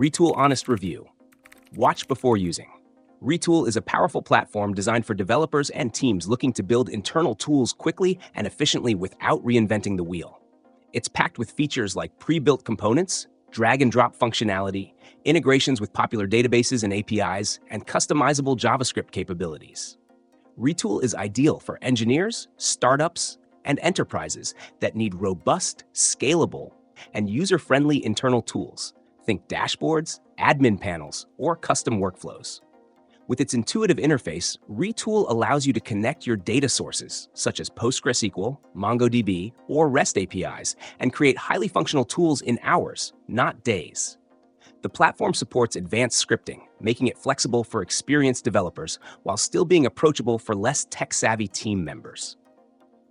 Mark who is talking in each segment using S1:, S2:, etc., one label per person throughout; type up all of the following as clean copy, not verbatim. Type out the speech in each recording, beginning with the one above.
S1: Retool Honest Review. Watch before using. Retool is a powerful platform designed for developers and teams looking to build internal tools quickly and efficiently without reinventing the wheel. It's packed with features like pre-built components, drag and drop functionality, integrations with popular databases and APIs, and customizable JavaScript capabilities. Retool is ideal for engineers, startups, and enterprises that need robust, scalable, and user-friendly internal tools. Think dashboards, admin panels, or custom workflows. With its intuitive interface, Retool allows you to connect your data sources, such as PostgreSQL, MongoDB, or REST APIs, and create highly functional tools in hours, not days. The platform supports advanced scripting, making it flexible for experienced developers while still being approachable for less tech-savvy team members.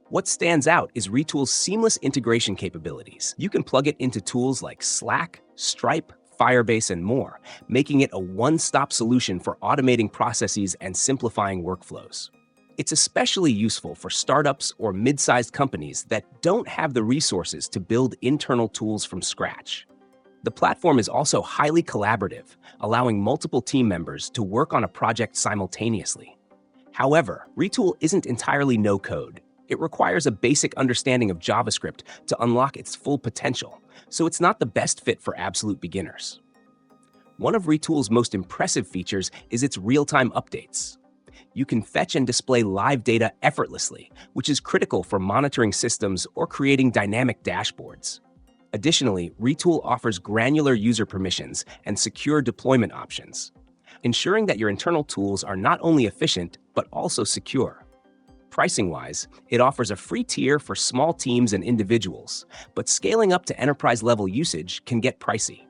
S1: What stands out is Retool's seamless integration capabilities. You can plug it into tools like Slack, Stripe, Firebase, and more, making it a one-stop solution for automating processes and simplifying workflows. It's especially useful for startups or mid-sized companies that don't have the resources to build internal tools from scratch. The platform is also highly collaborative, allowing multiple team members to work on a project simultaneously. However, Retool isn't entirely no-code. It requires a basic understanding of JavaScript to unlock its full potential, so it's not the best fit for absolute beginners. One of Retool's most impressive features is its real-time updates. You can fetch and display live data effortlessly, which is critical for monitoring systems or creating dynamic dashboards. Additionally, Retool offers granular user permissions and secure deployment options, ensuring that your internal tools are not only efficient, but also secure. Pricing-wise, it offers a free tier for small teams and individuals, but scaling up to enterprise-level usage can get pricey.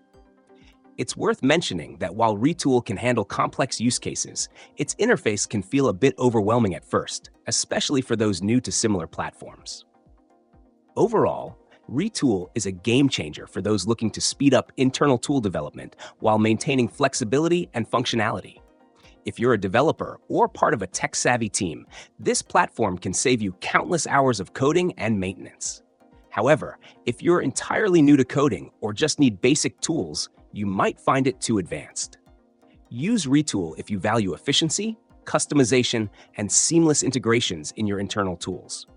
S1: It's worth mentioning that while Retool can handle complex use cases, its interface can feel a bit overwhelming at first, especially for those new to similar platforms. Overall, Retool is a game-changer for those looking to speed up internal tool development while maintaining flexibility and functionality. If you're a developer or part of a tech-savvy team, this platform can save you countless hours of coding and maintenance. However, if you're entirely new to coding or just need basic tools, you might find it too advanced. Use Retool if you value efficiency, customization, and seamless integrations in your internal tools.